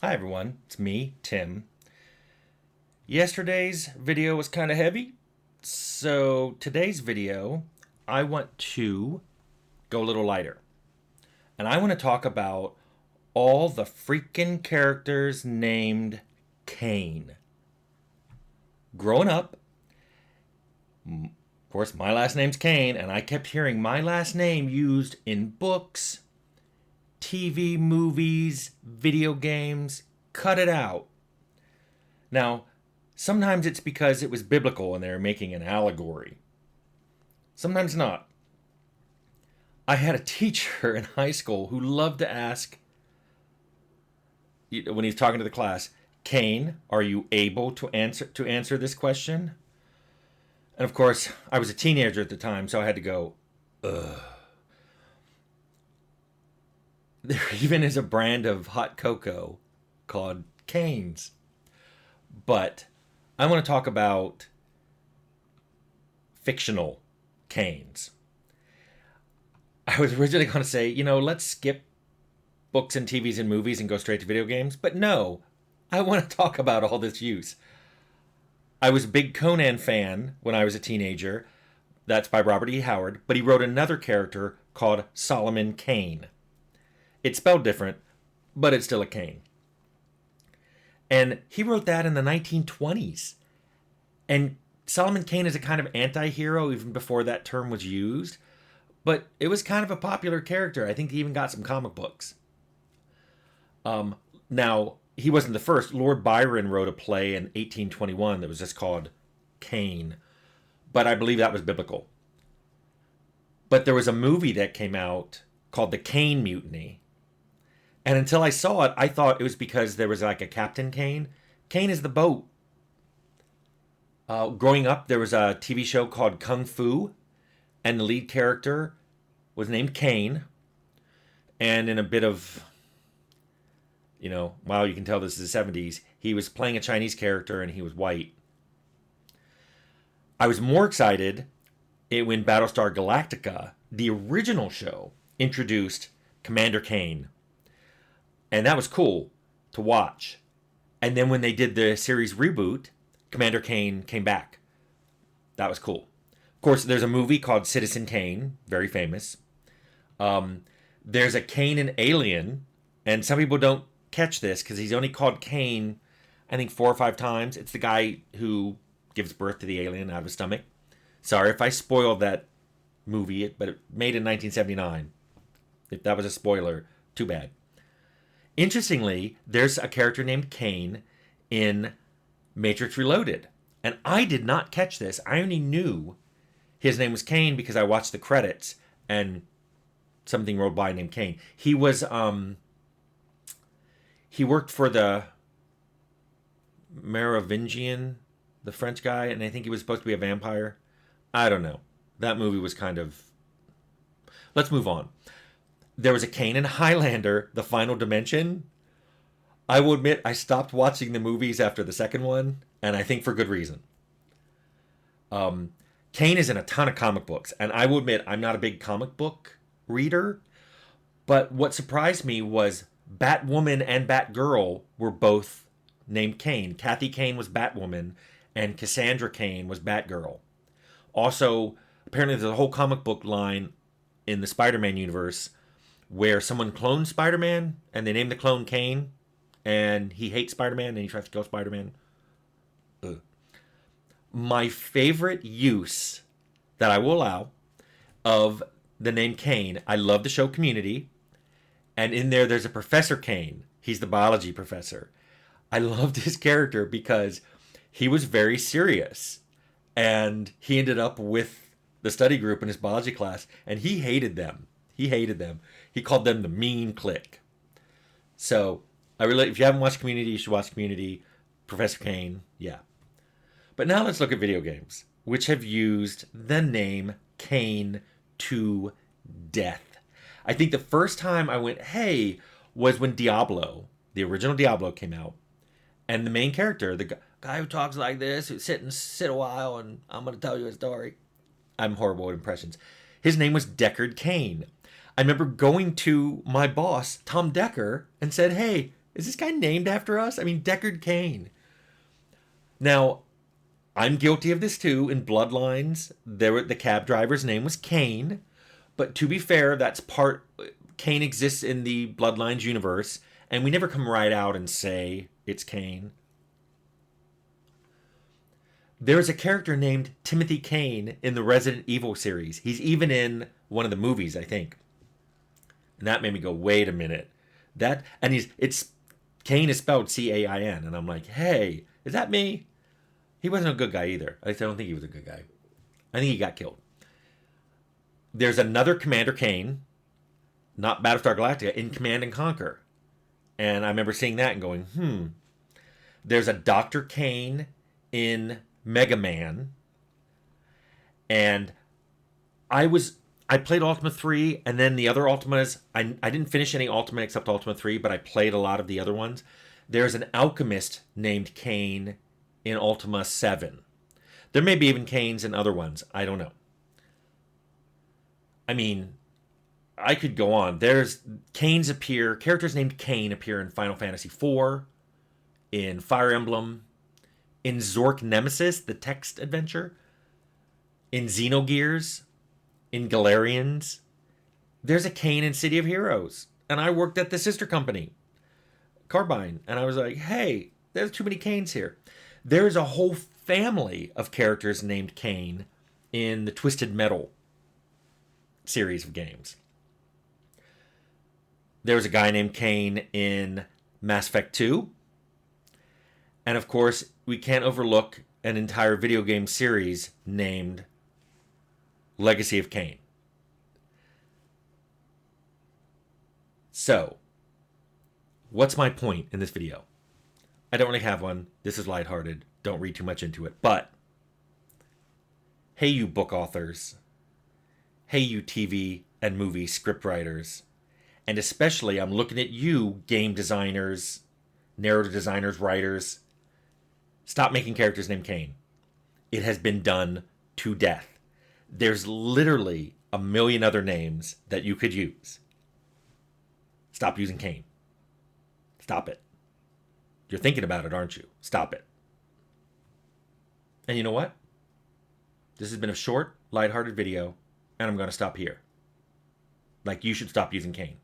Hi everyone, it's me, Tim. Yesterday's video was kind of heavy, so today's video, I want to go a little lighter. And I want to talk about all the freaking characters named Cain. Growing up, of course, my last name's Cain, and I kept hearing my last name used in books, TV, movies, video games. Cut it out. Now, sometimes it's because it was biblical and they were making an allegory. Sometimes not. I had a teacher in high school who loved to ask, when he's talking to the class, Cain, are you able to answer this question? And of course, I was a teenager at the time, so I had to go, ugh. There even is a brand of hot cocoa called Cane's. But I want to talk about fictional Canes. I was originally going to say, let's skip books and TVs and movies and go straight to video games. But no, I want to talk about all this use. I was a big Conan fan when I was a teenager. That's by Robert E. Howard. But he wrote another character called Solomon Kane. It's spelled different, but it's still a Cain. And he wrote that in the 1920s. And Solomon Kane is a kind of anti-hero even before that term was used. But it was kind of a popular character. I think he even got some comic books. Now, he wasn't the first. Lord Byron wrote a play in 1821 that was just called Cain. But I believe that was biblical. But there was a movie that came out called The Caine Mutiny. And until I saw it, I thought it was because there was like a Captain Cain. Cain is the boat. Growing up, there was a TV show called Kung Fu, and the lead character was named Cain. And in a bit of, wow, you can tell this is the 70s, he was playing a Chinese character and he was white. I was more excited when Battlestar Galactica, the original show, introduced Commander Cain. And that was cool to watch. And then when they did the series reboot, Commander Cain came back. That was cool. Of course, there's a movie called Citizen Kane, very famous. There's a Cain in Alien, and some people don't catch this because he's only called Cain, I think 4 or 5 times. It's the guy who gives birth to the alien out of his stomach. Sorry if I spoiled that movie, but it made in 1979. If that was a spoiler, too bad. Interestingly, there's a character named Cain in Matrix Reloaded. And I did not catch this. I only knew his name was Cain because I watched the credits and something rolled by named Cain. He was, he worked for the Merovingian, the French guy, and I think he was supposed to be a vampire. I don't know. That movie was kind of... Let's move on. There was a Cain in Highlander, The Final Dimension. I will admit I stopped watching the movies after the second one, and I think for good reason. Cain is in a ton of comic books, and I will admit I'm not a big comic book reader, but what surprised me was Batwoman and Batgirl were both named Cain. Kathy Cain was Batwoman, and Cassandra Cain was Batgirl. Also, apparently there's a whole comic book line in the Spider-Man universe where someone cloned Spider-Man, and they named the clone Cain, and he hates Spider-Man, and he tries to kill Spider-Man. Ugh. My favorite use that I will allow of the name Cain, I love the show Community, and in there's a Professor Cain. He's the biology professor. I loved his character because he was very serious, and he ended up with the study group in his biology class, and he hated them. He called them the mean clique. So, if you haven't watched Community, you should watch Community. Professor Cain, yeah. But now let's look at video games, which have used the name Cain to death. I think the first time I went, hey, was when Diablo, the original Diablo, came out. And the main character, the guy who talks like this, who sit a while, and I'm going to tell you a story. I'm horrible at impressions. His name was Deckard Cain. I remember going to my boss, Tom Decker, and said, hey, Is this guy named after us? I mean, Deckard Cain. Now, I'm guilty of this too. In Bloodlines, the cab driver's name was Cain. But to be fair, that's part. Cain exists in the Bloodlines universe, and we never come right out and say it's Cain. There's a character named Timothy Cain in the Resident Evil series. He's even in one of the movies, I think. And that made me go, wait a minute. It's Cain is spelled Cain, and I'm like, hey, is that me? He wasn't a good guy either. At least I don't think he was a good guy. I think he got killed. There's another Commander Cain, not Battlestar Galactica, in Command and Conquer. And I remember seeing that and going, There's a Dr. Cain in Mega Man. And I played Ultima 3, and then the other Ultimas, I didn't finish any Ultima except Ultima 3, but I played a lot of the other ones. There's an alchemist named Cain in Ultima 7. There may be even Cains in other ones. I don't know. I mean, I could go on. Characters named Cain appear in Final Fantasy IV, in Fire Emblem, in Zork Nemesis, the text adventure, in Xenogears, in Galarians. There's a Cain in City of Heroes. And I worked at the sister company, Carbine, and I was like, hey, there's too many Cains here. There's a whole family of characters named Cain in the Twisted Metal series of games. There's a guy named Cain in Mass Effect 2. And of course, we can't overlook an entire video game series named Legacy of Kain. So, what's my point in this video? I don't really have one. This is lighthearted. Don't read too much into it. But, hey you book authors. Hey you TV and movie scriptwriters. And especially, I'm looking at you game designers, narrative designers, writers. Stop making characters named Cain. It has been done to death. There's literally a million other names that you could use. Stop using Cain. Stop it. You're thinking about it, aren't you? Stop it. And you know what? This has been a short, lighthearted video, and I'm going to stop here. Like, you should stop using Cain.